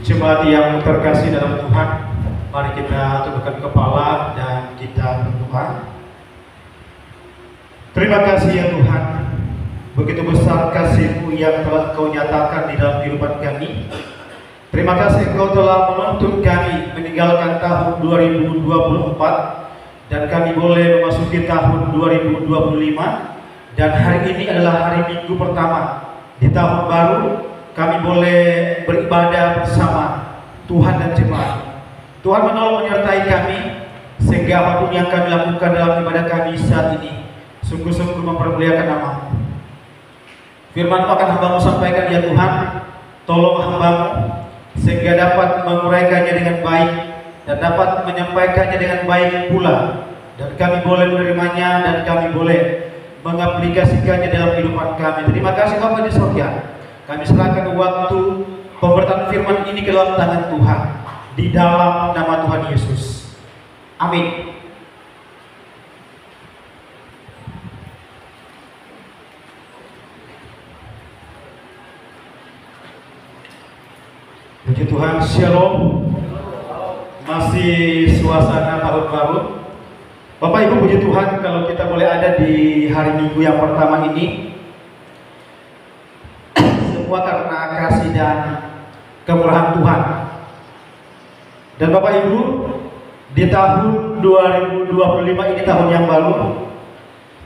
Jemaat yang terkasih dalam Tuhan, mari kita tundukkan kepala dan kita berdoa. Terima kasih ya Tuhan, begitu besar kasih-Mu yang telah Kau nyatakan di dalam kehidupan kami. Terima kasih Engkau telah menuntun kami meninggalkan tahun 2024 dan kami boleh memasuki tahun 2025, dan hari ini adalah hari Minggu pertama di tahun baru. Kami boleh beribadah bersama Tuhan dan jemaat. Tuhan menolong menyertai kami sehingga apapun yang kami lakukan dalam ibadah kami saat ini sungguh-sungguh mempermuliakan nama-Mu. Firman-Mu akan hamba-Mu sampaikan ya Tuhan. Tolong hamba-Mu sehingga dapat menguraikannya dengan baik dan dapat menyampaikannya dengan baik pula, dan kami boleh menerimanya dan kami boleh mengaplikasikannya dalam kehidupan kami. Terima kasih Bapa di surga. Kami serahkan waktu pemberitaan firman ini ke dalam tangan Tuhan, di dalam nama Tuhan Yesus. Amin. Puji Tuhan, Shalom. Masih suasana tahun baru. Bapak Ibu, puji Tuhan kalau kita boleh ada di hari Minggu yang pertama ini. Semua karena kasih dan kemurahan Tuhan. Dan Bapak Ibu, di tahun 2025 ini tahun yang baru,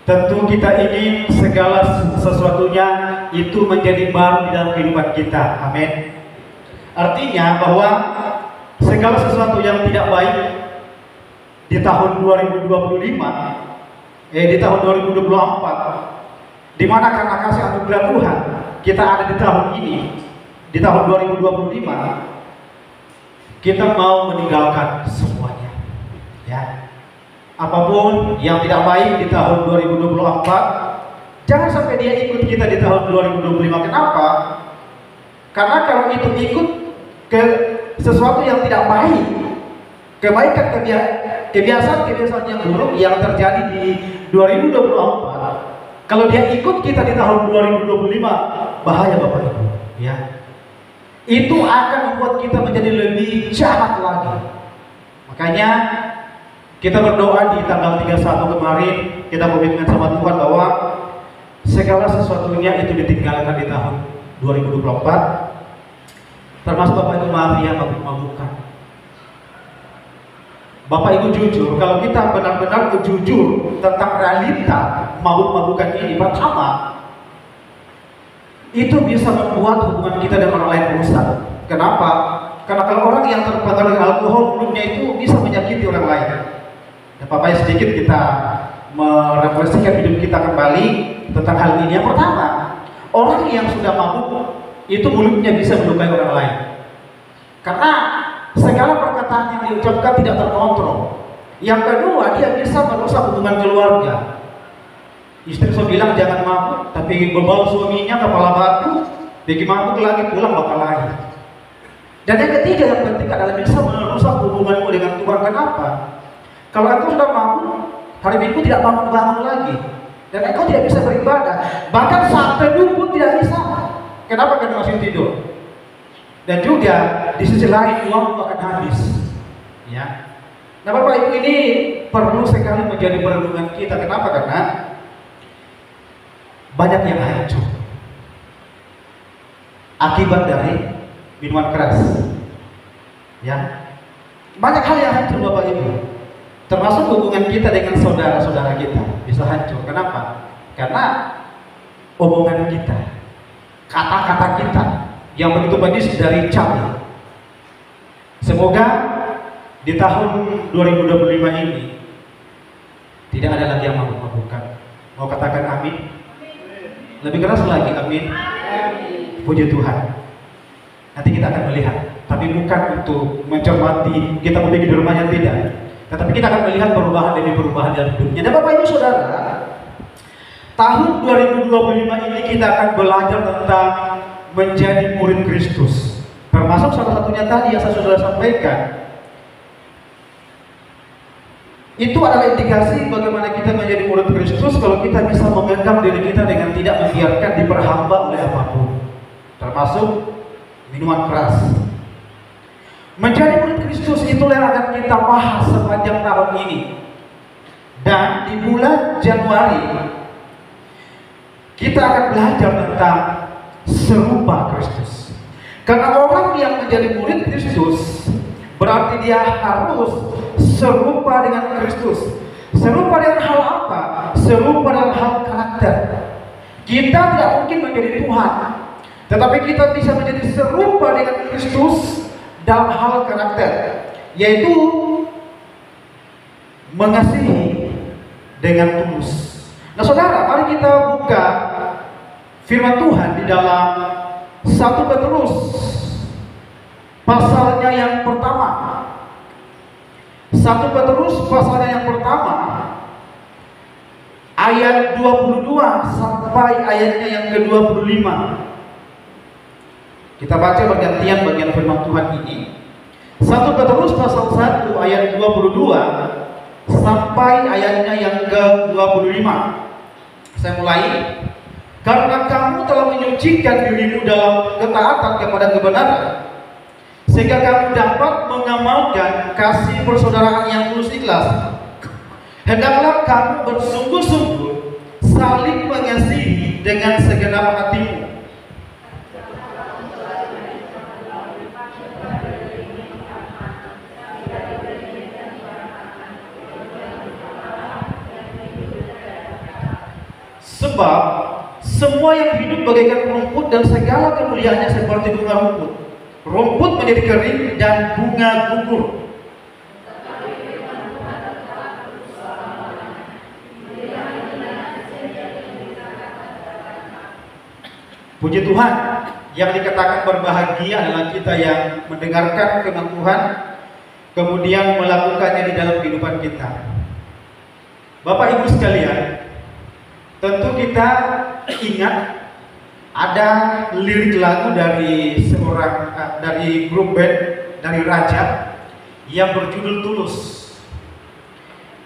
tentu kita ingin segala sesuatunya itu menjadi baru di dalam kehidupan kita. Amin. Artinya bahwa segala sesuatu yang tidak baik di tahun 2025, di tahun 2024, di mana karena kasih anugerah Tuhan kita ada di tahun ini, di tahun 2025, kita mau meninggalkan semuanya. Ya, apapun yang tidak baik di tahun 2024, jangan sampai dia ikut kita di tahun 2025. Kenapa? Karena kalau itu ikut ke sesuatu yang tidak baik, kebaikan kebiasaan yang buruk yang terjadi di 2024, kalau dia ikut kita di tahun 2025, bahaya Bapak Ibu. Ya, itu akan membuat kita menjadi lebih jahat lagi. Makanya kita berdoa di tanggal 31 kemarin, kita komitmen sama Tuhan bahwa segala sesuatunya itu ditinggalkan di tahun 2024, termasuk Bapak Ibu mafia mabuk-mabukan. Bapak Ibu jujur, kalau kita benar-benar jujur tentang realita mabuk-mabukan ini, pertama, itu bisa membuat hubungan kita dengan orang lain rusak. Kenapa? Karena kalau orang yang terpengaruh alkohol, mulutnya itu bisa menyakiti orang lain. Dan Bapak sedikit kita merefleksikan hidup kita kembali tentang hal ini. Yang pertama, orang yang sudah mabuk itu mulutnya bisa melukai orang lain. Karena segala perkataan yang diucapkan tidak terkontrol. Yang kedua, dia bisa merusak hubungan keluarga. Istri saya bilang jangan mabuk, tapi berbau suaminya kepala batu, bikin mabuk lagi pulang bakal lagi. Dan yang ketiga yang penting adalah bisa merusak hubunganmu dengan Tuhan. Kenapa? Kalau engkau sudah mabuk, hari Minggu tidak bangun lagi, dan engkau tidak bisa beribadah, bahkan saat teduh pun tidak bisa. Kenapa? Karena masih tidur. Dan juga di sisi lain uang akan habis. Ya. Nah Bapak Ibu, ini perlu sekali menjadi perenungan kita. Kenapa? Karena banyak yang hancur akibat dari minuman keras. Ya. Banyak hal yang hancur Bapak Ibu. Termasuk hubungan kita dengan saudara-saudara kita bisa hancur. Kenapa? Karena omongan kita, kata-kata kita yang begitu manis dari cabai. Semoga di tahun 2025 ini tidak ada lagi yang mabuk-mabukan. Mau katakan amin? Lebih keras lagi, amin. Puji Tuhan. Nanti kita akan melihat, tapi bukan untuk mencermati kita memiliki di rumahnya, tidak. Tetapi kita akan melihat perubahan demi perubahan dalam hidupnya. Dan Bapak Ibu Saudara, tahun 2025 ini kita akan belajar tentang menjadi murid Kristus. Termasuk salah satunya tadi yang saya sudah sampaikan. Itu adalah indikasi bagaimana kita menjadi murid Kristus kalau kita bisa memegang diri kita dengan tidak membiarkan diperhamba oleh apapun, termasuk minuman keras. Menjadi murid Kristus itulah yang akan kita bahas sepanjang tahun ini. Dan di bulan Januari kita akan belajar tentang serupa Kristus. Karena orang yang menjadi murid Kristus berarti dia harus serupa dengan Kristus. Serupa dengan hal apa? Serupa dengan hal karakter. Kita tidak mungkin menjadi Tuhan, tetapi kita bisa menjadi serupa dengan Kristus dalam hal karakter, yaitu mengasihi dengan tulus. Nah saudara, mari kita buka firman Tuhan di dalam 1 Petrus pasalnya yang pertama. 1 Petrus pasalnya yang pertama ayat 22 sampai ayatnya yang ke-25. Kita baca bergantian bagian firman Tuhan ini. 1 Petrus pasal 1 ayat 22 sampai ayatnya yang ke-25. Saya mulai. Karena kamu telah menyucikan dirimu dalam ketaatan kepada kebenaran, sehingga kamu dapat mengamalkan kasih persaudaraan yang tulus ikhlas. Hendaklah kamu bersungguh-sungguh saling mengasihi dengan segenap hatimu. Sebab semua yang hidup bagaikan rumput dan segala kemuliaannya seperti bunga rumput. Rumput menjadi kering dan bunga gugur. Puji Tuhan, yang dikatakan berbahagia adalah kita yang mendengarkan firman Tuhan, kemudian melakukannya di dalam kehidupan kita. Bapak Ibu sekalian, tentu kita ingat ada lirik lagu dari dari grup band dari Raja yang berjudul Tulus.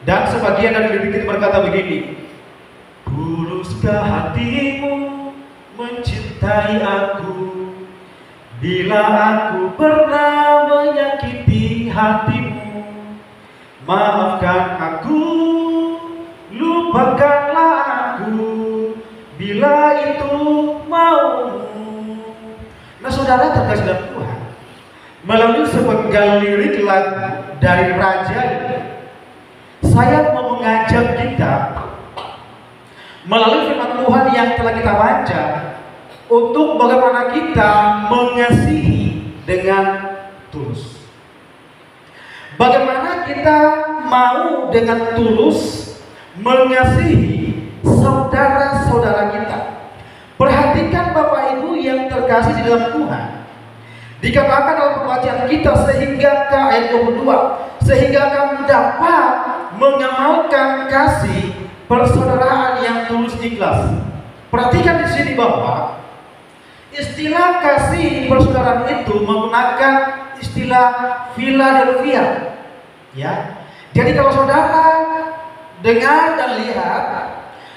Dan sebagian dari lirik itu berkata begini: tuluskah hatimu mencintai aku, bila aku pernah menyakiti hatimu, maafkan aku, lupakanlah aku, bila itu maumu. Nah saudara terkasih dalam Tuhan, melalui sepenggal lirik lagu dari Raja ini, saya mau mengajak kita melalui firman Tuhan yang telah kita baca untuk bagaimana kita mengasihi dengan tulus. Bagaimana kita mau dengan tulus mengasihi saudara-saudara kita. Perhatikan Bapak Ibu yang terkasih di dalam Tuhan. Dikatakan dalam pembacaan kita sehingga ke ayat 22, sehingga kamu dapat mengamalkan kasih persaudaraan yang tulus ikhlas. Perhatikan di sini bahwa istilah kasih persaudaraan itu menggunakan istilah Philadelphia. Ya. Jadi kalau saudara dengar dan lihat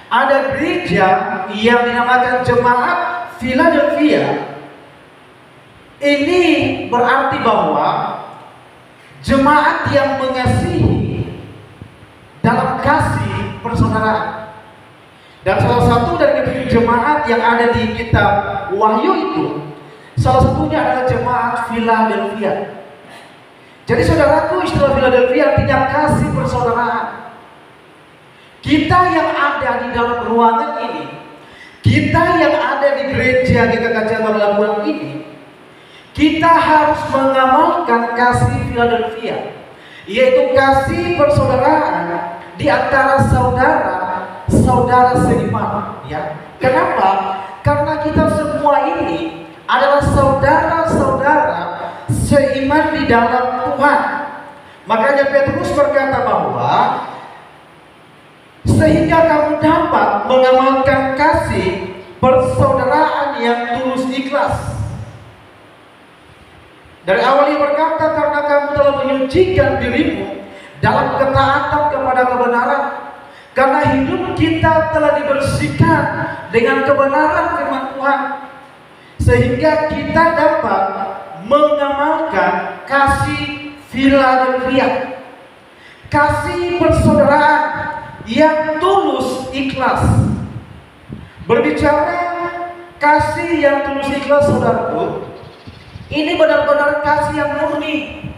ada gereja yang dinamakan Jemaat Philadelphia, ini berarti bahwa jemaat yang mengasihi dalam kasih persaudaraan. Dan salah satu dari ketujuh jemaat yang ada di kitab Wahyu itu, salah satunya adalah jemaat Philadelphia. Jadi saudaraku, istilah Philadelphia artinya kasih persaudaraan. Kita yang ada di dalam ruangan ini, kita yang ada di gereja GKK Jabar Labuan ini, kita harus mengamalkan kasih Philadelphia, yaitu kasih persaudaraan di antara saudara seiman. Ya. Kenapa? Karena kita semua ini adalah saudara-saudara seiman di dalam Tuhan. Makanya Petrus berkata bahwa sehingga kamu dapat mengamalkan kasih persaudaraan yang tulus ikhlas. Dari awal ia berkata, karena kamu telah menyucikan dirimu dalam ketaatan kepada kebenaran, karena hidup kita telah dibersihkan dengan kebenaran firman Tuhan, sehingga kita dapat mengamalkan kasih Philadelphia, kasih persaudaraan yang tulus ikhlas. Berbicara kasih yang tulus ikhlas, saudaraku, ini benar-benar kasih yang murni,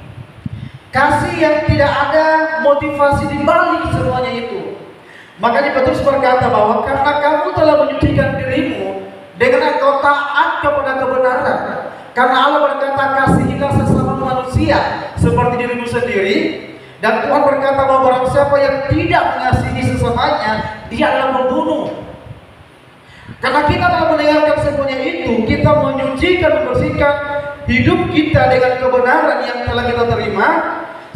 kasih yang tidak ada motivasi di balik semuanya itu. Makanya Petrus berkata bahwa karena kamu telah menyucikan dirimu dengan engkau taat kepada kebenaran, karena Allah berkata kasihilah sesama manusia seperti dirimu sendiri, dan Tuhan berkata bahwa barang siapa yang tidak mengasihi sesamanya, dia adalah pembunuh. Karena kita telah mendengarkan semuanya itu, kita menyucikan, membersihkan hidup kita dengan kebenaran yang telah kita terima,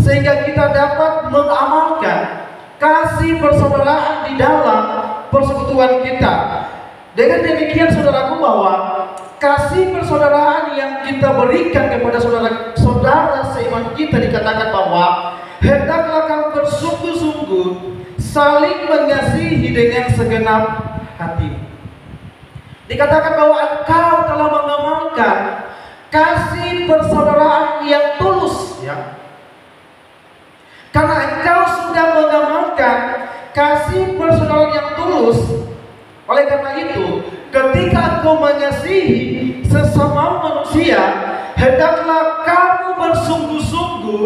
sehingga kita dapat mengamalkan kasih persaudaraan di dalam persekutuan kita. Dengan demikian, saudaraku, bahwa kasih persaudaraan yang kita berikan kepada saudara-saudara seiman kita dikatakan bahwa hendaklah kamu bersungguh-sungguh saling mengasihi dengan segenap hati. Dikatakan bahwa engkau telah mengamalkan kasih persaudaraan yang tulus, ya. Karena engkau sudah mengamalkan kasih persaudaraan yang tulus, oleh karena itu, ketika engkau mengasihi sesama manusia, hendaklah kamu bersungguh-sungguh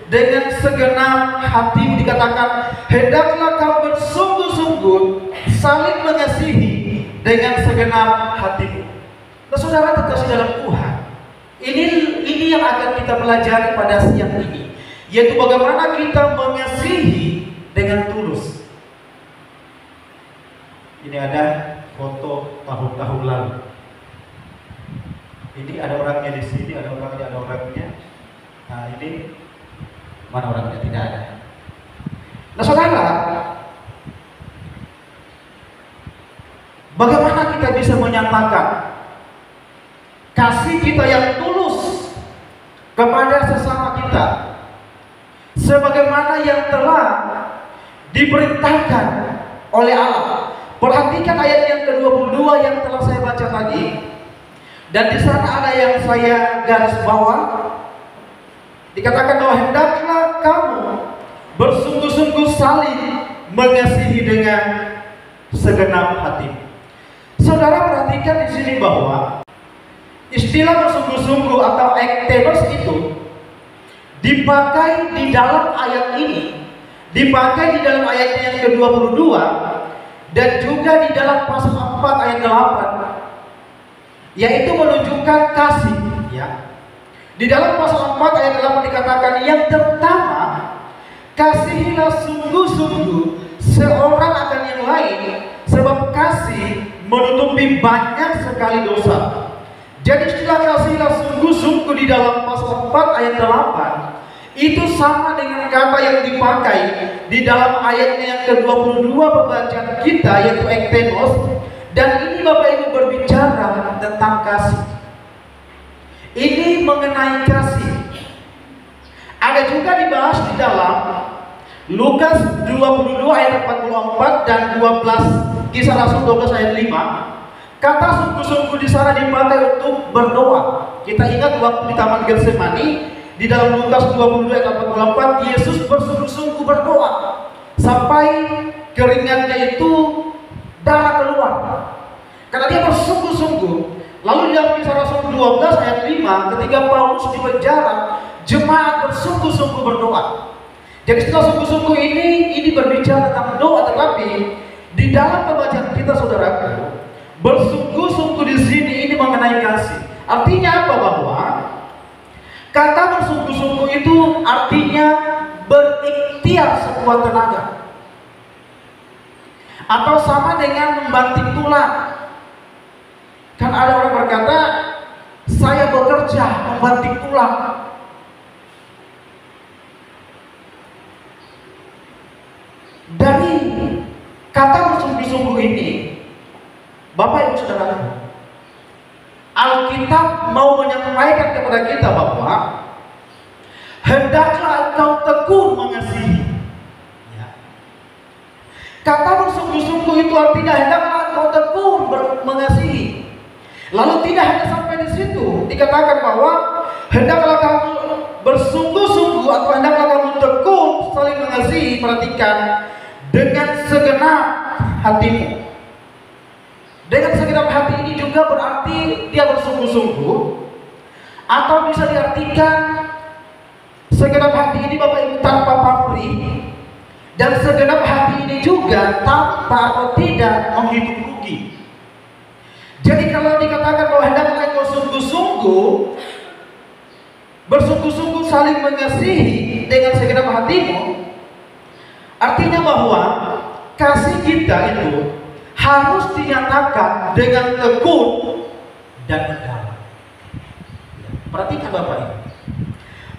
dengan segenap hatimu. Dikatakan, hendaklah kamu bersungguh-sungguh saling mengasihi dengan segenap hatimu. Nah, saudara terkasih dalam Tuhan, ini yang akan kita pelajari pada siang ini, yaitu bagaimana kita mengasihi dengan tulus. Ini ada foto tahun-tahun lalu. Ini ada orangnya di sini, ada orangnya. Nah, ini mana orangnya? Tidak ada. Nah, saudara, bagaimana kita bisa menyatakan kasih kita yang tulus kepada sesama kita, sebagaimana yang telah diperintahkan oleh Allah? Perhatikan ayat yang ke-22 yang telah saya baca tadi, dan di sana ada yang saya garis bawah. Dikatakan bahwa hendaklah kamu bersungguh-sungguh saling mengasihi dengan segenap hati. Saudara perhatikan di sini bahwa istilah bersungguh-sungguh atau ektenos itu dipakai di dalam ayat ini, dipakai di dalam ayat yang ke-22, dan juga di dalam pasal 4 ayat 8, yaitu menunjukkan kasih, ya. Di dalam pasal 4 ayat 8 dikatakan yang pertama, kasihilah sungguh-sungguh seorang akan yang lain, sebab kasih menutupi banyak sekali dosa. Jadi istilah kasihilah sungguh-sungguh di dalam pasal 4 ayat 8 itu sama dengan kata yang dipakai di dalam ayatnya yang ke-22 pembacaan kita, yaitu ektenos. Dan ini Bapak Ibu berbicara tentang kasih. Ini mengenai kasih. Ada juga dibahas di dalam Lukas 22 ayat 44 dan 12, Kisah Rasul 12 ayat 5. Kata sungguh-sungguh di sana dipakai untuk berdoa. Kita ingat waktu di Taman Getsemani, di dalam Lukas 22 ayat 44, Yesus bersungguh-sungguh berdoa sampai keringatnya itu darah keluar, karena dia bersungguh-sungguh. Lalu di dalam Kisah Rasul 12 ayat 5, ketika Paulus di penjara, jemaat bersungguh-sungguh berdoa. Jadi setelah sungguh-sungguh ini berbicara tentang doa, tetapi di dalam pembacaan kita, saudaraku, bersungguh-sungguh di sini ini mengenai kasih. Artinya apa? Bahwa kata bersungguh-sungguh itu artinya berikhtiar sekuat tenaga, atau sama dengan membanting tulang. Kan ada orang berkata, saya bekerja membanting tulang. Dari kata bersungguh-sungguh ini, Bapak Ibu Saudara, Alkitab mau menyampaikan kepada kita bahwa hendaklah engkau tekun mengasihi. Ya. Kata bersungguh-sungguh itu artinya hendaklah engkau tekun mengasihi. Lalu tidak hanya sampai di situ, dikatakan bahwa hendaklah kamu hatimu. Dengan segenap hati ini juga berarti dia bersungguh-sungguh, atau bisa diartikan segenap hati ini Bapak Ibu tanpa pamrih, dan segenap hati ini juga tanpa atau tidak menghitung rugi. Jadi kalau dikatakan bahwa hendaklah engkau sungguh-sungguh, bersungguh-sungguh saling mengasihi dengan segenap hatimu, artinya bahwa kasih kita itu harus dinyatakan dengan tekun dan mendalam. Perhatikan Bapak Ibu,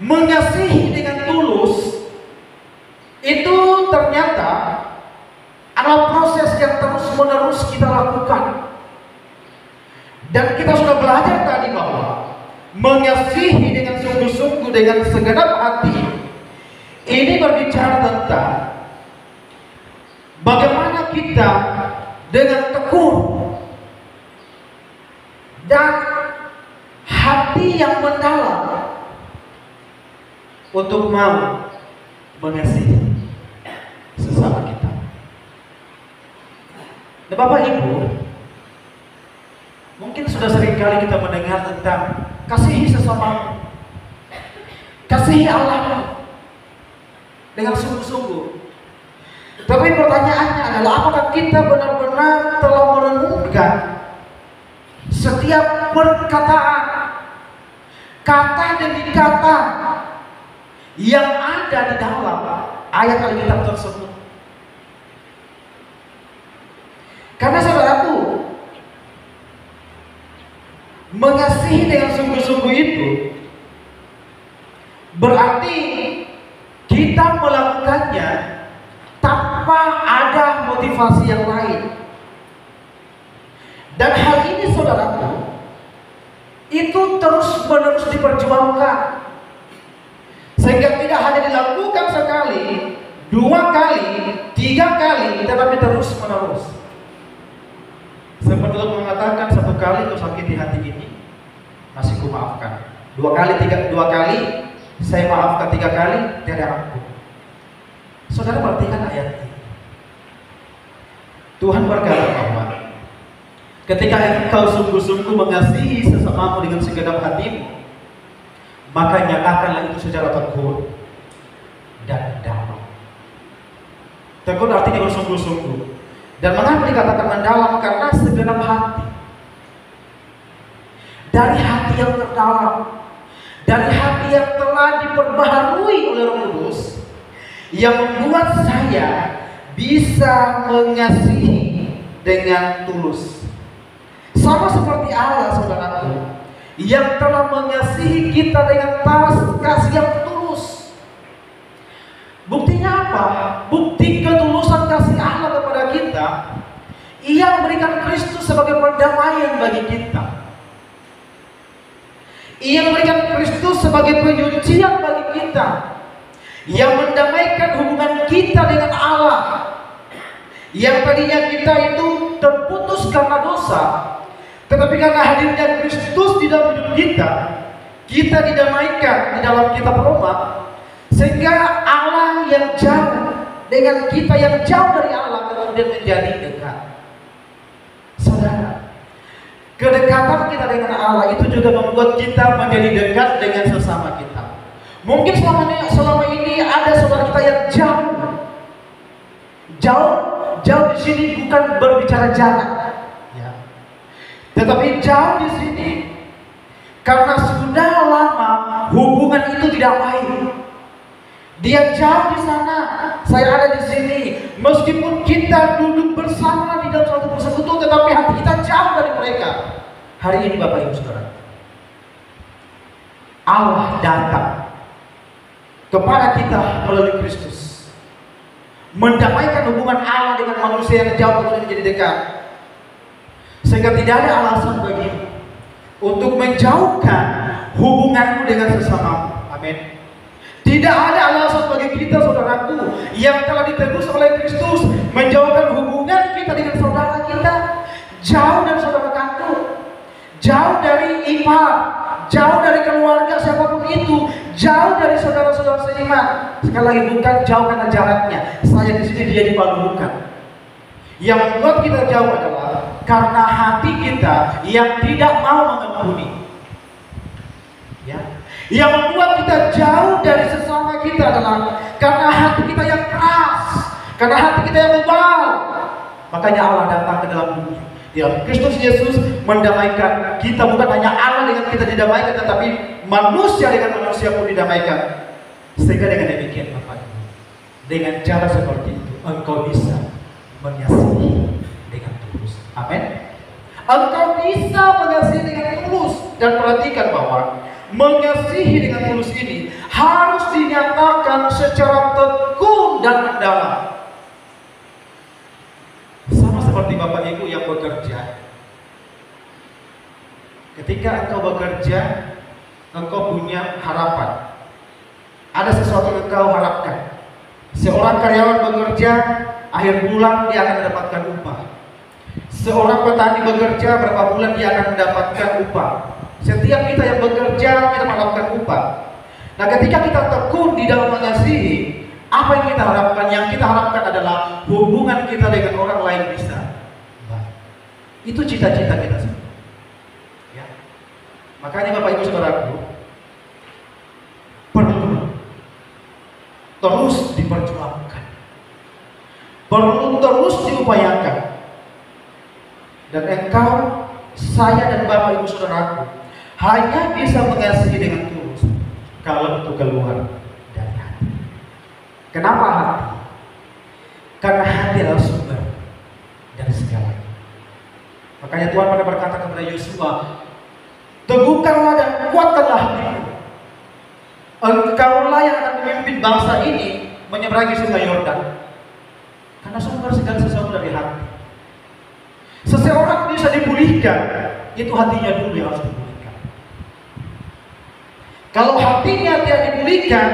mengasihi dengan tulus itu ternyata adalah proses yang terus-menerus kita lakukan. Dan kita sudah belajar tadi bahwa mengasihi dengan sungguh-sungguh dengan segenap hati ini berbicara tentang bagaimana kita dengan tekun dan hati yang mendalam untuk mau mengasihi sesama kita. Nah, Bapak Ibu, mungkin sudah sering kali kita mendengar tentang kasihi sesama, kasihi Allah dengan sungguh-sungguh. Tapi pertanyaannya adalah, apakah kita benar-benar telah merenungkan setiap perkataan, kata demi kata yang ada di dalam ayat Alkitab tersebut? Karena saudaraku, mengasihi dengan sungguh-sungguh itu berarti kita melakukannya tanpa ada motivasi yang lain. Dan hal ini saudaraku, itu terus-menerus diperjuangkan, sehingga tidak hanya dilakukan sekali, 2 kali, 3 kali, tetapi terus-menerus. Seperti untuk mengatakan, 1 kali kau sakiti hati ini, masih ku maafkan. 2 kali, 2 kali saya maafkan, 3 kali tiada ampun. Saudara perhatikan ayat ini. Tuhan berkata bahwa ketika engkau sungguh-sungguh mengasihi sesamamu dengan segenap hatimu, maka nyatakanlah itu secara tekun dan dalam. Tekun artinya bersungguh-sungguh. Dan mengapa dikatakan mendalam? Karena segenap hati, dari hati yang terdalam, dari hati yang telah diperbaharui oleh Roh Kudus, yang membuat saya bisa mengasihi dengan tulus. Sama seperti Allah, saudaraku, yang telah mengasihi kita dengan kasih yang tulus. Buktinya apa? Bukti ketulusan kasih Allah kepada kita, Ia memberikan Kristus sebagai perdamaian bagi kita. Ia memberikan Kristus sebagai penyucian bagi kita, yang mendamaikan hubungan kita dengan Allah. Yang tadinya kita itu terputus karena dosa, tetapi karena hadirnya Kristus di dalam hidup kita didamaikan di dalam kitab Roma, sehingga Allah yang jauh dengan kita yang jauh dari Allah kemudian menjadi dekat. Saudara, kedekatan kita dengan Allah itu juga membuat kita menjadi dekat dengan sesama kita. Mungkin selama ini ada saudara kita yang jauh di sini, bukan berbicara jarak, ya. Tetapi jauh di sini karena sudah lama hubungan itu tidak baik. Dia jauh di sana, saya ada di sini. Meskipun kita duduk bersama di dalam suatu persekutuan, tetapi hati kita jauh dari mereka. Hari ini Bapak Ibu Saudara, Allah datang kepada kita melalui Kristus, mendamaikan hubungan Allah dengan manusia yang jauh kemudian menjadi dekat, sehingga tidak ada alasan bagimu untuk menjauhkan hubunganmu dengan sesamamu. Amin. Tidak ada alasan bagi kita, saudaraku, yang telah ditebus oleh Kristus, menjauhkan hubungan kita dengan saudara kita, jauh dari saudara kandung, jauh dari ipar, jauh dari keluarga siapapun itu, jauh dari saudara-saudara seiman. Sekali lagi, bukan jauh karena jaraknya. Saya di sini, dia di Palu, bukan. Yang membuat kita jauh adalah karena hati kita yang tidak mau mengampuni. Ya. Yang membuat kita jauh dari sesama kita adalah karena hati kita yang keras, karena hati kita yang bebal. Makanya Allah datang ke dalam bumi. Ya, Kristus Yesus mendamaikan kita, bukan hanya Allah dengan kita didamaikan, tetapi manusia dengan manusia pun didamaikan. Sehingga dengan demikian Bapak Ibu, dengan cara seperti itu engkau bisa mengasihi dengan tulus. Amin. Engkau bisa mengasihi dengan tulus. Dan perhatikan bahwa mengasihi dengan tulus ini harus dinyatakan secara tekun dan mendalam. Sama seperti Bapak Ibu yang bekerja. Ketika engkau bekerja, engkau punya harapan. Ada sesuatu yang engkau harapkan. Seorang karyawan bekerja, akhir bulan dia akan mendapatkan upah. Seorang petani bekerja, berapa bulan dia akan mendapatkan upah. Setiap kita yang bekerja, kita mendapatkan upah. Nah, ketika kita tekun di dalam mengasihi, apa yang kita harapkan? Yang kita harapkan adalah hubungan kita dengan orang lain bisa baik. Itu cita-cita kita semua. Ya. Makanya Bapak Ibu Saudaraku, perlu terus diperjuangkan, perlu terus diupayakan. Dan engkau, saya dan Bapak Ibu Saudaraku hanya bisa mengasihi dengan tulus kalau itu keluar dari hati. Kenapa hati? Karena hati adalah sumber dari segalanya. Makanya Tuhan pada berkata kepada Yosua, teguhkanlah dan kuatkanlah hatimu. Engkaulah yang akan memimpin bangsa ini menyeberangi sungai Yordan. Karena sumber segala sesuatu dari hati. Seseorang bisa dipulihkan, itu hatinya dulu yang harus dipulihkan. Kalau hatinya tidak dipulihkan,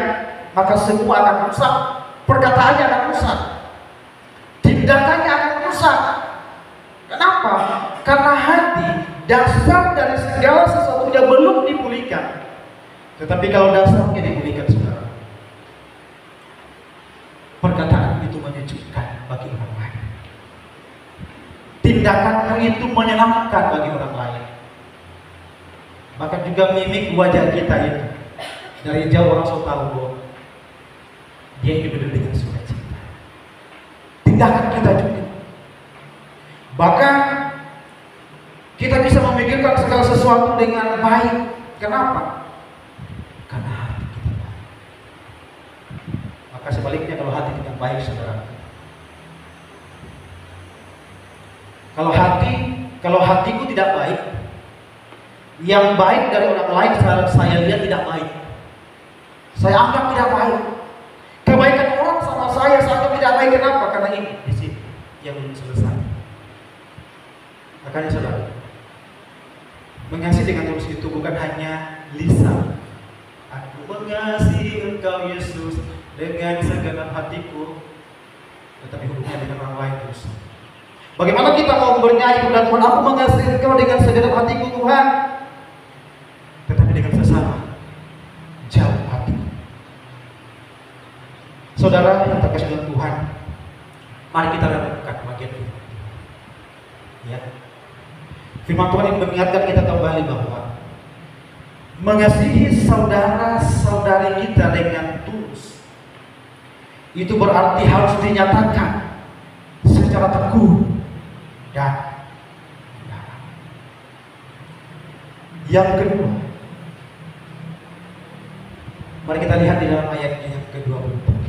maka semua akan rusak. Perkataannya akan rusak, tindakannya akan rusak. Kenapa? Karena hati dasar dari segala sesuatunya belum dipulihkan. Tetapi kalau dasarnya dipulihkan, saudara, perkataan itu menyejukkan bagi orang lain. Tindakanmu itu menyenangkan bagi orang lain. Bahkan juga mimik wajah kita itu, dari jauh orang sudah tahu bahwa dia ini benar dengan sukacita. Tindakan kita juga. Bahkan kita bisa memikirkan segala sesuatu dengan baik. Kenapa? Karena hati kita baik. Maka sebaliknya kalau hati kita baik, saudara, kalau hatiku tidak baik, yang baik dari orang lain saya lihat tidak baik, saya anggap tidak baik. Kebaikan orang sama saya anggap tidak baik. Kenapa? Karena ini di sini yang belum selesai. Makanya saudara, mengasihi dengan tulus itu bukan hanya lisan. Aku mengasihi Engkau Yesus dengan segenap hatiku, tetapi hubungannya dengan orang lain terus. Bagaimana kita mau bernyanyi kepada Tuhan, aku mengasihi Engkau dengan segenap hatiku Tuhan, tetapi dengan sesama jauh hati. Saudara yang terkasih dalam Tuhan, mari kita renungkan bagian ini. Ya. Firman Tuhan yang mengingatkan kita kembali bahwa mengasihi saudara-saudari kita dengan tulus itu berarti harus dinyatakan secara teguh dan dalam. Yang kedua, mari kita lihat di dalam ayat yang ke-23.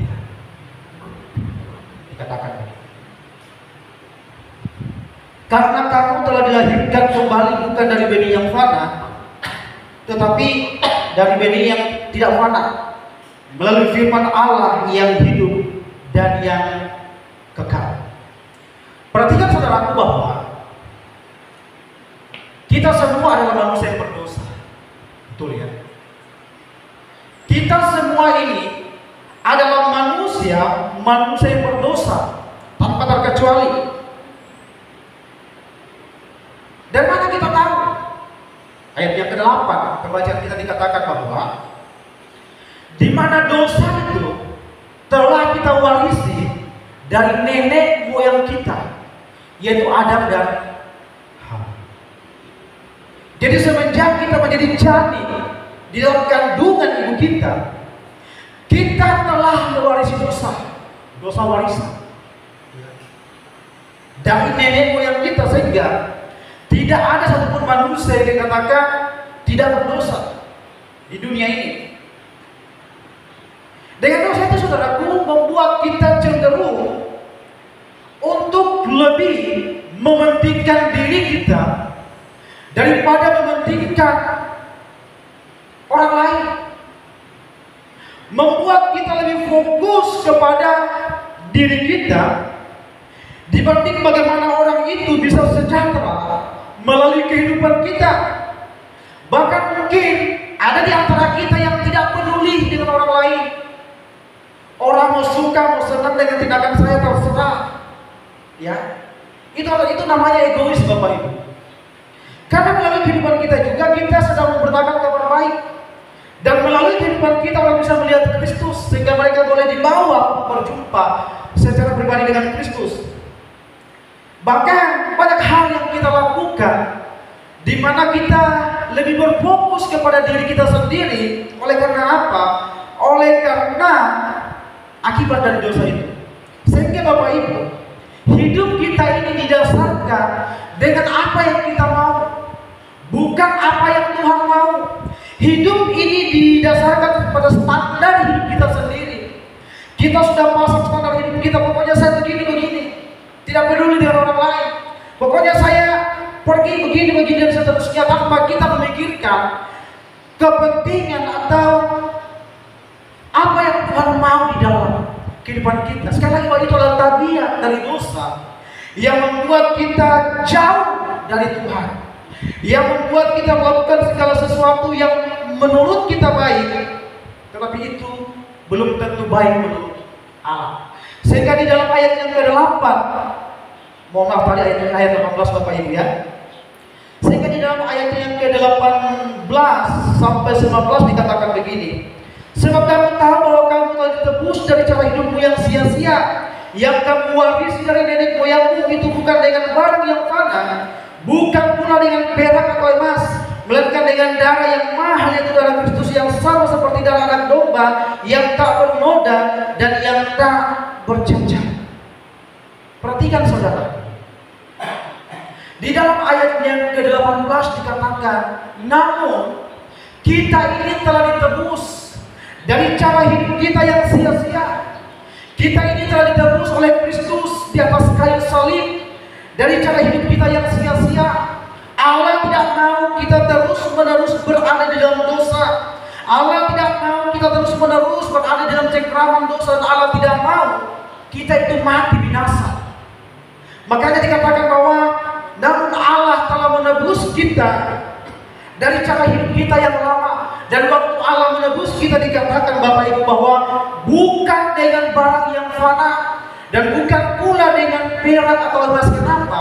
Dikatakan, karena kamu telah dilahirkan kembali bukan dari benih yang fana, tetapi dari benih yang tidak fana, melalui firman Allah yang hidup dan yang kekal. Perhatikan saudaraku bahwa kita semua adalah manusia yang berdosa. Betul ya? Kita semua ini adalah manusia yang berdosa tanpa terkecuali. Dan mana kita tahu? Ayat yang ke-8 pembacaan kita dikatakan bahwa di mana dosa itu telah kita warisi dari nenek moyang kita. yaitu Adam dan Hawa. Jadi semenjak kita menjadi janin di dalam kandungan ibu kita, kita telah mewarisi dosa warisan dari nenek moyang kita, sehingga tidak ada satupun manusia yang dikatakan tidak berdosa di dunia ini. Dengan dosa itu, saudaraku, membuat kita cenderung untuk lebih mementingkan diri kita daripada mementingkan orang lain. Membuat kita lebih fokus kepada diri kita dibanding bagaimana orang itu bisa sejahtera melalui kehidupan kita. Bahkan mungkin ada di antara kita yang tidak peduli dengan orang lain. Orang mau suka, mau senang dengan tindakan saya, terserah. Ya, itu namanya egois, Bapak Ibu. Karena melalui kehidupan kita juga kita sedang memberitakan kabar baik, dan melalui kehidupan kita orang bisa melihat Kristus, sehingga mereka boleh dibawa berjumpa secara pribadi dengan Kristus. Bahkan banyak hal yang kita lakukan di mana kita lebih berfokus kepada diri kita sendiri. Oleh karena apa? Oleh karena akibat dari dosa itu. Sehingga Bapak Ibu, hidup kita ini didasarkan dengan apa yang kita mau, bukan apa yang Tuhan mau. Hidup ini didasarkan pada standar hidup kita sendiri. Kita sudah pasang standar hidup kita, pokoknya saya begini, tidak peduli dengan orang lain. Pokoknya saya pergi begini dan seterusnya, tanpa kita memikirkan kepentingan atau apa yang Tuhan mau di dalam kehidupan kita. Sekali lagi, bahwa itu adalah tabiat dari dosa yang membuat kita jauh dari Tuhan, yang membuat kita melakukan segala sesuatu yang menurut kita baik, tetapi itu belum tentu baik menurut Allah. Sehingga di dalam ayat yang ke-8, mohon maaf tadi ayat 18 Bapak Ibu ya. Sehingga di dalam ayat yang ke-18 sampai 19 dikatakan begini. Sebab kamu tahu bahwa kamu telah ditebus dari cara hidupmu yang sia-sia, yang kamu warisi dari nenek moyangmu, itu bukan dengan barang yang fana, bukan pula dengan perak atau emas, melainkan dengan darah yang mahal, yaitu darah Kristus, yang sama seperti darah anak domba, yang tak bernoda dan yang tak bercacat. Perhatikan saudara, di dalam ayat yang ke-18 dikatakan, namun kita ini telah ditebus dari cara hidup kita yang sia-sia. Kita ini telah ditebus oleh Kristus di atas kayu salib dari cara hidup kita yang sia-sia. Allah tidak mau kita terus-menerus berada di dalam dosa. Allah tidak mau kita terus-menerus berada dalam cengkraman dosa. Allah tidak mau kita itu mati binasa. Makanya dikatakan bahwa namun Allah telah menebus kita dari cara hidup kita yang lama. Dan waktu Allah menebus kita, dikatakan Bapak Ibu bahwa bukan dengan barang yang fana dan bukan pula dengan perak atau emas. Kenapa?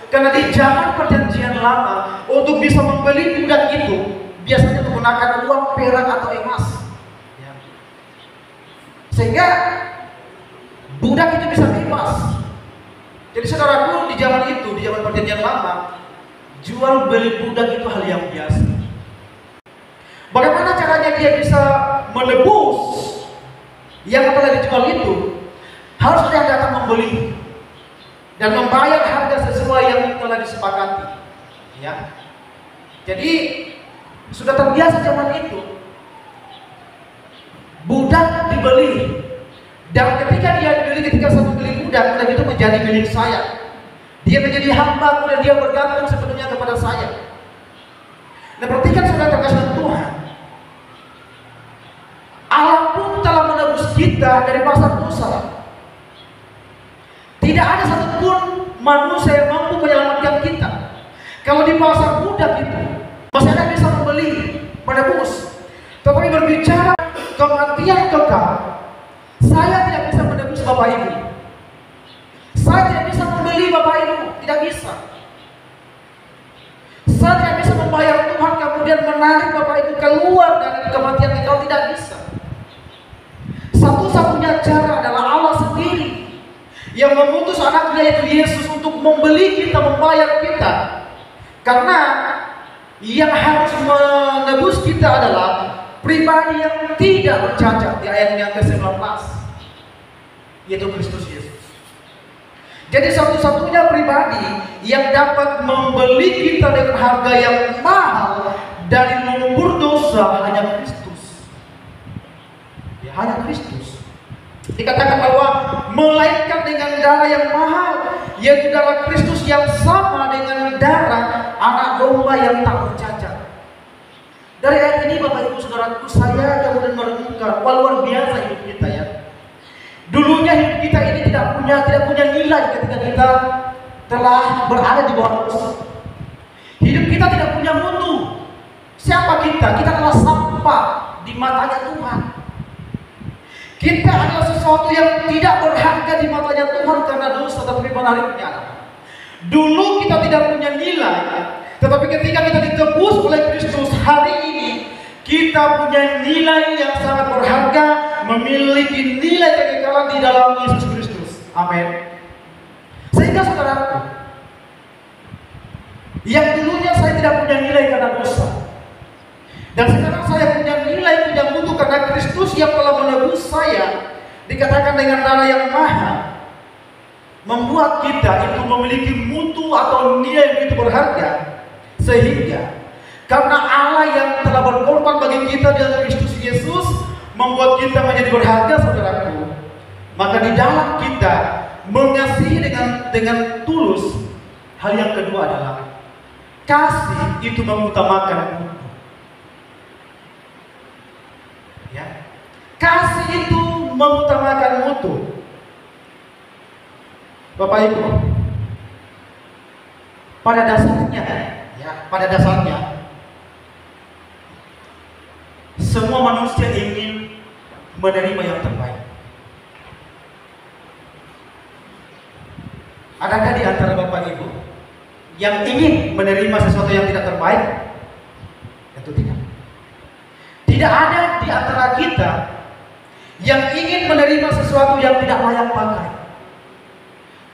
Karena di zaman perjanjian lama, untuk bisa membeli budak itu biasanya menggunakan uang perak atau emas, sehingga budak itu bisa bebas. Jadi saudaraku, di zaman itu, di zaman perjanjian lama, jual beli budak itu hal yang biasa. Bagaimana caranya dia bisa menebus yang telah dijual itu? Harus dia datang membeli dan membayar harga sesuai yang telah disepakati. Ya. Jadi sudah terbiasa zaman itu, budak dibeli, dan ketika dia dibeli, ketika saya membeli budak itu menjadi milik saya. Dia menjadi hamba dan dia bergantung sepenuhnya kepada saya. Nah, perhatikan saudara terkasih Tuhan, Allah pun telah menebus kita dari pasar dosa. Tidak ada satupun manusia yang mampu menyelamatkan kita. Kalau di pasar budak itu masih ada bisa membeli, menebus. Tetapi berbicara kematian kekal, saya tidak bisa menebus Bapak Ibu. Saya tidak bisa membeli Bapak Ibu, tidak bisa. Saya tidak bisa membayar Tuhan kemudian menarik Bapak Ibu keluar dari kematian kekal, tidak bisa. Satu-satunya cara adalah Allah sendiri yang mengutus anaknya yaitu Yesus untuk membeli kita, membayar kita. Karena yang harus menebus kita adalah pribadi yang tidak bercacat di ayat yang ke-19, yaitu Kristus Yesus. Jadi satu-satunya pribadi yang dapat membeli kita dengan harga yang mahal dari lumpur dosa hanya Kristus. Ya, hanya Kristus. Dikatakan bahwa melainkan dengan darah yang mahal, yaitu darah Kristus yang sama dengan darah anak domba yang tak bercacat. Dari ayat ini Bapak Ibu Saudaraku, saya kemudian merenungkan, wah luar biasa hidup kita ya. Dulunya hidup kita ini tidak punya nilai ketika kita telah berada di bawah dosa. Hidup kita tidak punya mutu. Siapa kita? Kita adalah sampah di matanya Tuhan. Kita adalah sesuatu yang tidak berharga di matanya Tuhan karena dosa. Tetapi menariknya, dulu kita tidak punya nilai, tetapi ketika kita ditebus oleh Kristus, hari ini kita punya nilai yang sangat berharga, memiliki nilai kekekalan di dalam Yesus Kristus. Amin. Sehingga saudaraku, yang dulunya saya tidak punya nilai karena dosa, dan sekarang saya punya nilai, punya mutu karena Kristus yang telah menebus saya, dikatakan dengan darah yang mahal, membuat kita itu memiliki mutu atau nilai yang begitu berharga. Sehingga karena Allah yang telah berkorban bagi kita dalam Kristus Yesus membuat kita menjadi berharga, saudaraku. Maka di dalam kita mengasihi dengan tulus, hal yang kedua adalah kasih itu mengutamakan mutu. Ya, kasih itu mengutamakan mutu. Bapak Ibu, pada dasarnya semua manusia ingin menerima yang terbaik. Adakah di antara Bapak Ibu yang ingin menerima sesuatu yang tidak terbaik? Tentu tidak. Tidak ada di antara kita yang ingin menerima sesuatu yang tidak layak pakai.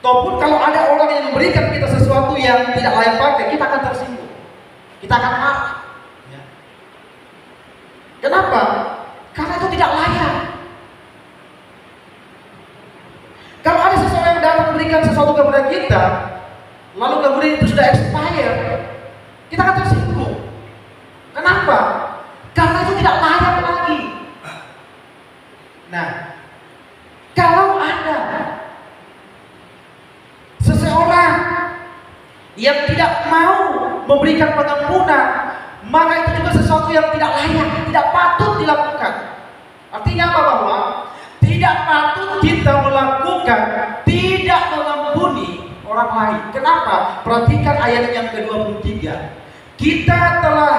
Ataupun kalau ada orang yang memberikan kita sesuatu yang tidak layak pakai, kita akan tersinggung, kita akan marah. Ya. Kenapa? Karena itu tidak layak. Kalau ada seseorang yang datang memberikan sesuatu kepada kita, lalu kemudian itu sudah expired, kita akan tersinggung. Kenapa? Karena itu tidak layak lagi. Nah, kalau ada seseorang yang tidak mau memberikan pengampunan, maka itu juga sesuatu yang tidak layak, tidak patut dilakukan. Artinya apa? Bahwa tidak patut kita melakukan, tidak mengampuni orang lain. Kenapa? Perhatikan ayat yang ke-23. Kita telah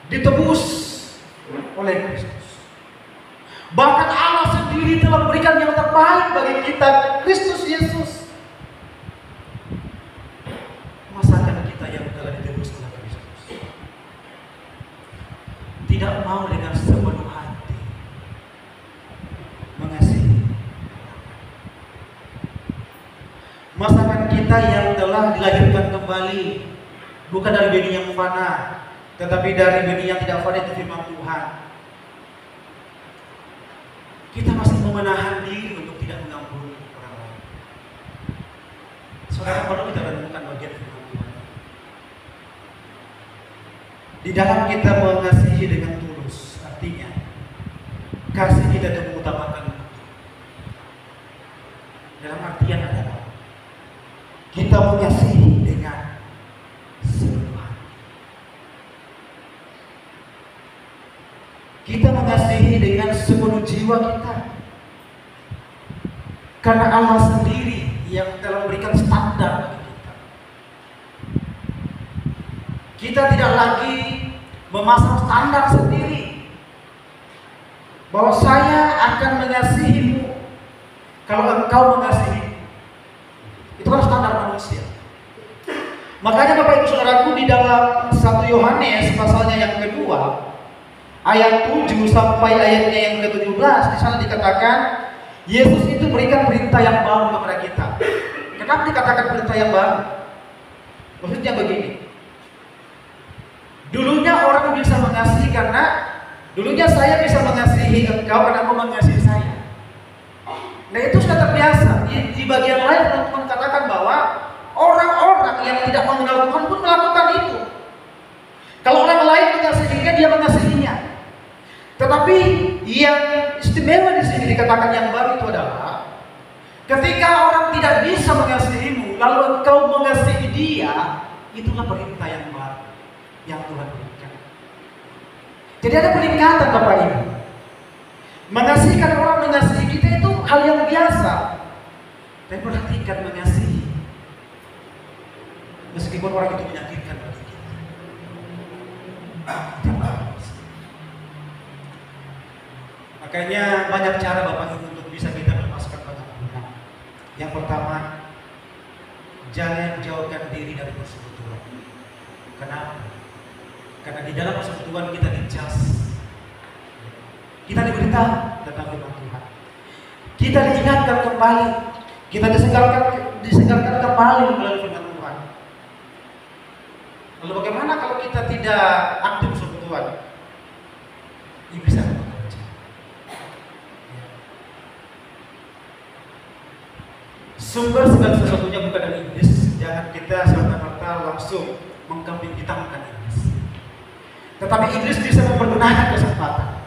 ditebus oleh Kristus. Bahkan Allah sendiri telah memberikan yang terbaik bagi kita, Kristus Yesus. Masakan kita yang telah ditebus oleh Kristus tidak mau dengan sepenuh hati mengasihi? Masakan kita yang telah dilahirkan kembali bukan dari benih yang fana, tetapi dari benih yang tidak fana, itu firman Tuhan, kita masih menahan diri untuk tidak mengampuni orang lain. Saudara, perlu kita menemukan bagian firman Tuhan. Di dalam kita mengasihi dengan tulus, artinya kasih kita itu mengutamakan mutu. Dalam artian adalah kita mengasihi dengan sepenuh hati. Kita mengasihi dengan sepenuh jiwa kita. Karena Allah sendiri yang telah memberikan standar bagi kita. Kita tidak lagi memasang standar sendiri bahwa saya akan mengasihimu kalau engkau mengasihi. Itu kan standar manusia. Makanya Bapak Ibu Saudaraku, di dalam 1 Yohanes pasalnya yang kedua, ayat 7 sampai ayatnya yang ke-17, di sana dikatakan, Yesus itu berikan perintah yang baru kepada kita. Kenapa dikatakan perintah yang baru? Maksudnya begini. Dulunya orang bisa mengasihi karena dulunya saya bisa mengasihi engkau karena engkau mengasihi saya. Nah itu sudah terbiasa. Di bagian lain teman-teman katakan bahwa orang-orang yang tidak mengenal Tuhan pun melakukan itu. Kalau orang lain mengasihinya, dia mengasihinya. Tetapi yang istimewa di sini dikatakan yang baru itu adalah ketika orang tidak bisa mengasihimu, lalu engkau mengasihi dia, itulah perintah yang baru yang Tuhan berikan. Jadi ada peningkatan Bapak Ibu. Mengasihi orang mengasihi kita itu hal yang biasa. Tapi perhatikan mengasihi, meskipun orang itu menyakitkan bagi kita. Makanya banyak cara Bapak Ibu untuk bisa kita melepaskan banyak Tuhan. Yang pertama, jangan jauhkan diri dari persekutuan. Kenapa? Karena di dalam persekutuan kita dicas, kita diberitahu tentang firman Tuhan, kita diingatkan kembali, kita disegarkan kembali melalui firman Tuhan. Lalu bagaimana kalau kita tidak aktif persekutuan? Ini bisa bekerja. Sumber segala sesuatunya bukan dari iblis. Jangan kita serta-merta langsung mengkambing hitamkan iblis. Tetapi iblis bisa mempergunakan kesempatan.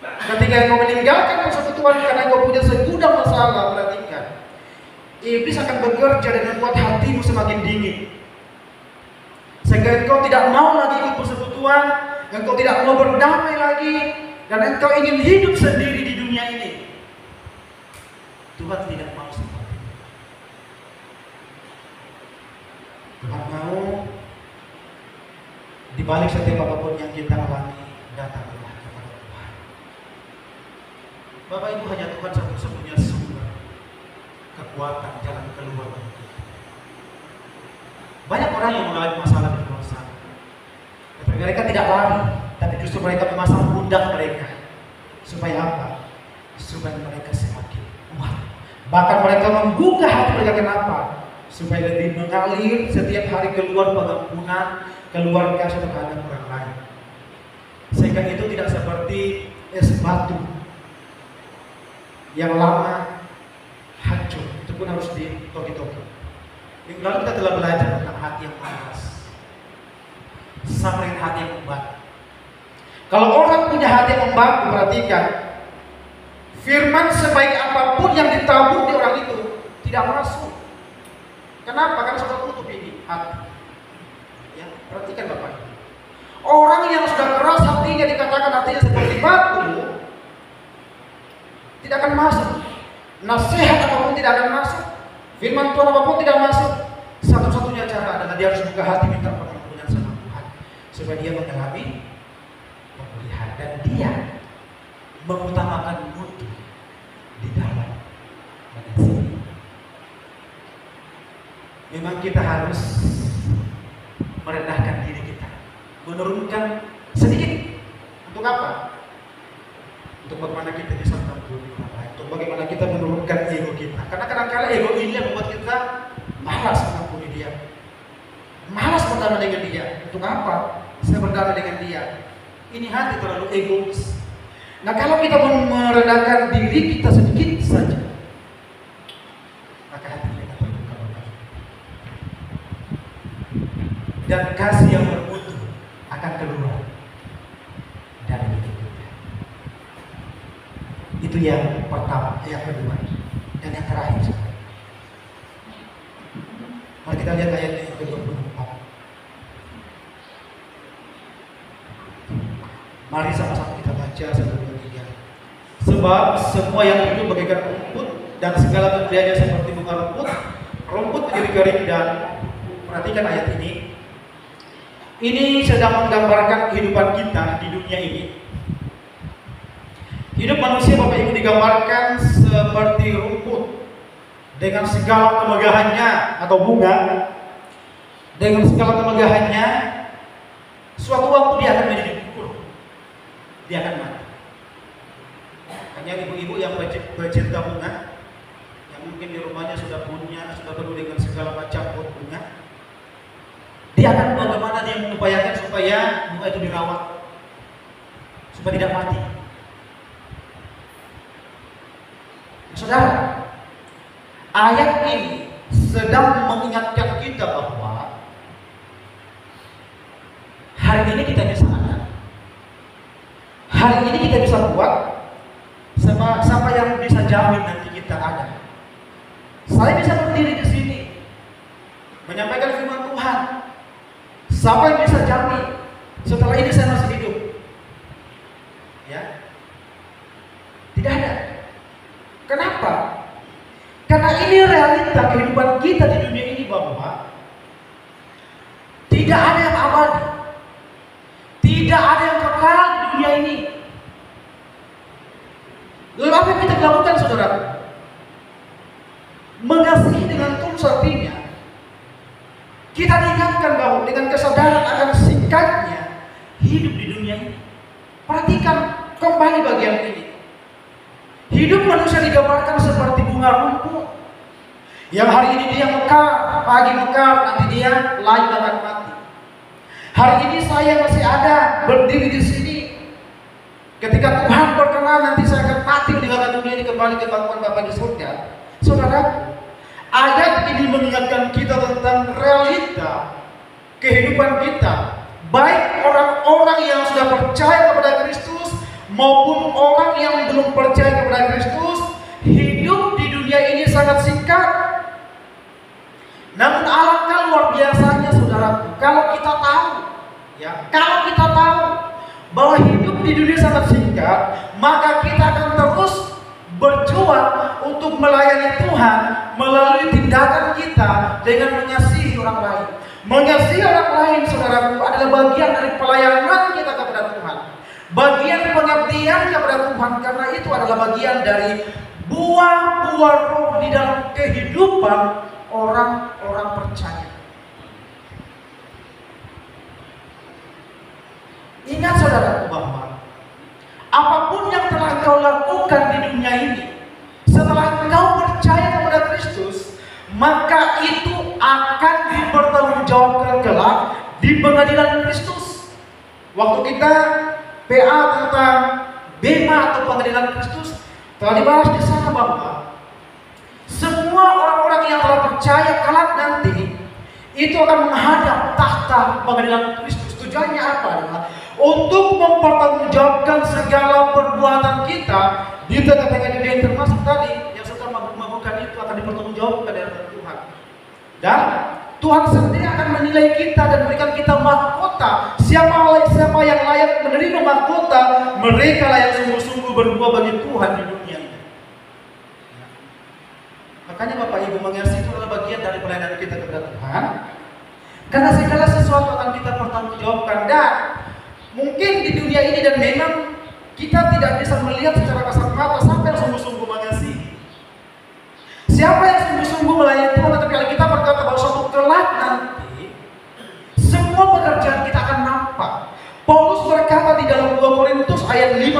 Ketika engkau meninggalkan persekutuan karena engkau punya segudang masalah, perhatikan, iblis akan bekerja dan membuat hatimu semakin dingin. Sehingga engkau tidak mau lagi ikut persekutuan, engkau tidak mau berdamai lagi, dan engkau ingin hidup sendiri di dunia ini. Tuhan tidak mau seperti itu. Tuhan mau di balik setiap apapun yang kita alami, datanglah kepada Tuhan. Bapak Ibu, hanya Tuhan satu-satunya sumber kekuatan jalan keluar bagi kita. Banyak orang yang mengalami masalah di luar sana, tapi mereka tidak lari, tapi justru mereka memasang pundak mereka. Supaya apa? Supaya mereka semakin kuat. Bahkan mereka membuka hati mereka. Kenapa? Supaya lebih mengalir setiap hari keluar pengampunan, keluar kasih terhadap orang lain. Sehingga itu tidak seperti es batu yang lama hancur, itu pun harus ditoki-toki. Minggu lalu kita telah belajar tentang hati yang panas sama dengan hati yang membatu. Kalau orang punya hati yang membatu, perhatikan, firman sebaik apapun yang ditabur di orang itu tidak masuk. Kenapa? Karena sudah tutup ini hati. Ya, perhatikan Bapak. Orang yang sudah keras hatinya, dikatakan hatinya seperti batu, tidak akan masuk. Nasihat apapun tidak akan masuk. Firman Tuhan apapun tidak masuk. Satu-satunya cara adalah dia harus buka hati, minta pengampunan sama Tuhan, supaya dia mengalami pemulihan dan dia mengutamakan mutu di dalam mengasihi. Memang kita harus merendahkan diri kita, menurunkan sedikit. Untuk apa? Untuk bagaimana kita bisa mengampuni orang lain, untuk bagaimana kita menurunkan ego kita. Karena kadang-kala ego ini yang membuat kita malas mengampuni dia, malas berdamai dengan dia. Untuk apa? Saya berdamai dengan dia. Ini hati terlalu egois. Nah, kalau kita merendahkan diri kita sedikit saja, maka hati kita terbuka dan kasih yang bermutu akan keluar dari diri kita. Itu yang pertama, yang kedua, dan yang terakhir. Mari kita lihat ayat yang ke-24. Mari sama-sama kita baca 1, 2, 3. Sebab semua yang hidup bagaikan rumput, dan segala pemberiannya seperti bunga rumput. Rumput menjadi kering dan perhatikan ayat ini. Ini sedang menggambarkan kehidupan kita di dunia ini. Hidup manusia Bapak Ibu digambarkan seperti rumput, dengan segala kemegahannya, atau bunga dengan segala kemegahannya. Suatu waktu dia akan menjadi gugur, dia akan mati. Hanya ibu-ibu yang pecinta bunga, yang mungkin di rumahnya sudah penuh dengan segala macam pot bunga. Dia akan bagaimana dia mengupayakan supaya bunga itu dirawat, supaya tidak mati. Saudara, ayat ini sedang mengingatkan kita bahwa hari ini kita bisa ada, hari ini kita bisa buat, siapa yang bisa jamin nanti kita ada. Saya bisa berdiri di sini menyampaikan firman Tuhan. Siapa yang bisa jamin setelah ini saya masih hidup? Ya, tidak ada. Kenapa? Karena ini realita kehidupan kita di dunia ini, bahwa tidak ada yang abadi, tidak ada yang kekal di dunia ini. Lalu apa yang kita lakukan, saudara? Mengasihi dengan tulus artinya kita diingatkan bahwa dengan kesadaran akan singkatnya hidup di dunia ini. Perhatikan kembali bagian ini. Hidup manusia digambarkan seperti bunga rumput yang hari ini dia mekar, pagi mekar, nanti dia layu akan mati. Hari ini saya masih ada berdiri di sini. Ketika Tuhan berkenan nanti saya akan mati meninggalkan dunia ini, kembali ke pangkuan Bapa di surga. Saudara, ayat ini mengingatkan kita tentang realita kehidupan kita, baik orang-orang yang sudah percaya kepada Kristus maupun orang yang belum percaya kepada Kristus. Hidup di dunia ini sangat singkat. Namun alangkah luar biasanya, saudaraku, kalau kita tahu, kalau kita tahu bahwa hidup di dunia sangat singkat, maka kita akan terus berjuang untuk melayani Tuhan melalui tindakan kita dengan mengasihi orang lain. Mengasihi orang lain, saudaraku, adalah bagian dari pelayanan kita kepada Tuhan, bagian pengabdian kepada Tuhan, karena itu adalah bagian dari buah-buah roh di dalam kehidupan orang-orang percaya. Ingat, saudaraku, bahwa apapun yang telah engkau lakukan di dunia ini, setelah engkau percaya kepada Kristus, maka itu akan dipertanggungjawabkan kelak di pengadilan Kristus. Waktu kita PA tentang bema atau pengadilan Kristus, telah dibahas di sana bahwa semua orang-orang yang telah percaya kelak nanti itu akan menghadap tahta pengadilan Kristus. Tujuannya apa? Adalah untuk mempertanggungjawabkan segala perbuatan kita di tengah-tengah dunia yang termasuk tadi yang suka mabuk-mabukan itu akan dipertanggungjawabkan dari Tuhan. Dan Tuhan sendiri akan menilai kita dan memberikan kita mahkota. Siapa yang layak menerima mahkota, mereka lah yang sungguh-sungguh berbuah bagi Tuhan di dunia ini. Makanya Bapak Ibu, mengasihi itu adalah bagian dari pelayanan kita kepada Tuhan. Karena segala sesuatu akan kita pertanggungjawabkan, dan mungkin di dunia ini, dan memang kita tidak bisa melihat secara kasat mata siapa yang sungguh-sungguh mengasihi, siapa yang sungguh-sungguh melayani Tuhan. Tetapi Alkitab berkata bahwa suatu kelak nanti semua pekerjaan kita akan nampak. Paulus berkata di dalam 2 Korintus ayat 5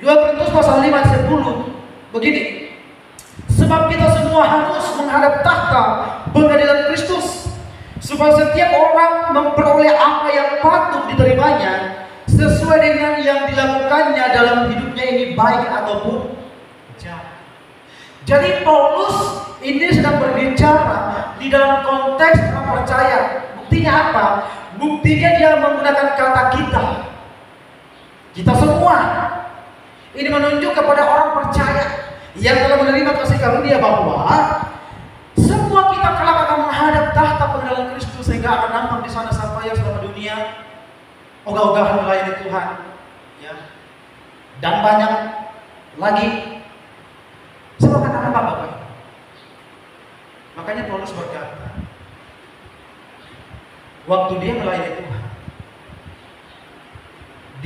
2 Korintus pasal 5 ayat 10 begini, sebab kita semua harus menghadap tahta pengadilan Kristus, supaya setiap orang memperoleh apa yang patut diterimanya sesuai dengan yang dilakukannya dalam hidupnya ini, baik ataupun jahat. Jadi Paulus ini sedang berbicara di dalam konteks orang percaya. Buktinya apa? Buktinya dia menggunakan kata kita semua. Ini menunjuk kepada orang percaya yang telah menerima kasih karunia bahwa semua kita kelak akan menghadap tahta pengadilan Kristus, sehingga akan nampak di sana siapa yang selama dunia ogah-ogahan melayani Tuhan, ya, dan banyak lagi. Sebabkan apa, Bapak? Makanya Paulus berkata, waktu dia melayani Tuhan,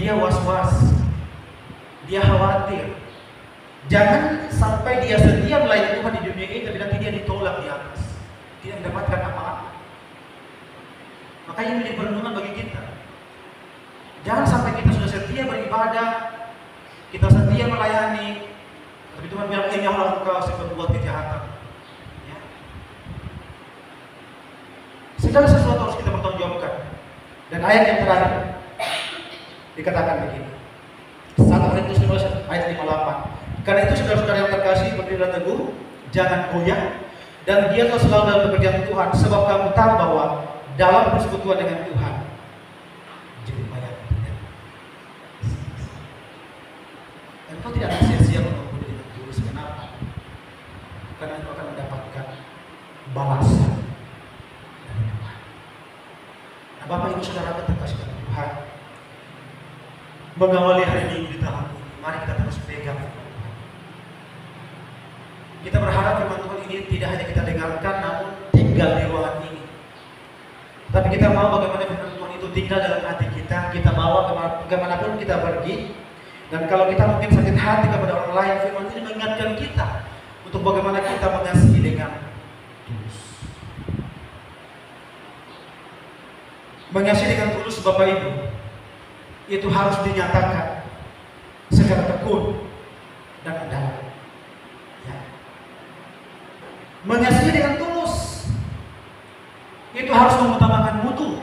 dia was-was, dia khawatir. Jangan sampai dia setia melayani Tuhan di dunia ini, tapi nanti dia ditolak di atas, tidak mendapatkan apa-apa. Makanya ini menjadi perenungan bagi kita. Jangan sampai kita sudah setia beribadah, Tuhan bilang, ingatlah engkau berbuat kejahatan. Ya. Segala sesuatu harus kita bertanggungjawabkan. Dan ayat yang terakhir dikatakan begini. 1 Korintus 15 ayat 58. Karena itu saudara-saudara yang terkasih, berdirilah teguh, jangan goyah, dan giatlah selalu dalam pekerjaan Tuhan, sebab kamu tahu bahwa dalam persekutuan dengan Tuhan jeripaya tidak. Dan kau tidak akan sia-sia mengumpul dengan tulus. Kenapa? Karena kau akan mendapatkan balasan dari Tuhan. Nah, Bapak Ibu Saudara terkasih dalam Tuhan, mengawali hari Minggu di tahun ini, mari kita terus pegang firman Tuhan. Kita berharap firman Tuhan ini tidak hanya kita dengarkan, namun tinggal di ruangan ini. Tapi kita mau bagaimana firman Tuhan itu tinggal dalam hati kita, kita bawa kemanapun kita pergi. Dan kalau kita mungkin sakit hati kepada orang lain, firman ini mengingatkan kita untuk bagaimana kita mengasihi dengan tulus. Mengasihi dengan tulus, Bapak Ibu, itu harus dinyatakan secara tekun dan mendalam. Ya. Mengasihi dengan tulus itu harus mengutamakan mutu,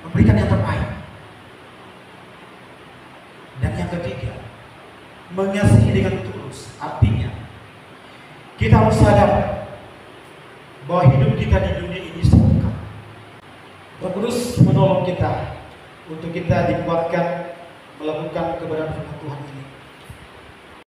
memberikan yang terbaik. Dan yang ketiga, mengasihi dengan tulus artinya kita harus sadar bahwa hidup kita di dunia ini singkat. Roh Kudus menolong kita untuk kita dikuatkan melakukan kebenaran firman Tuhan.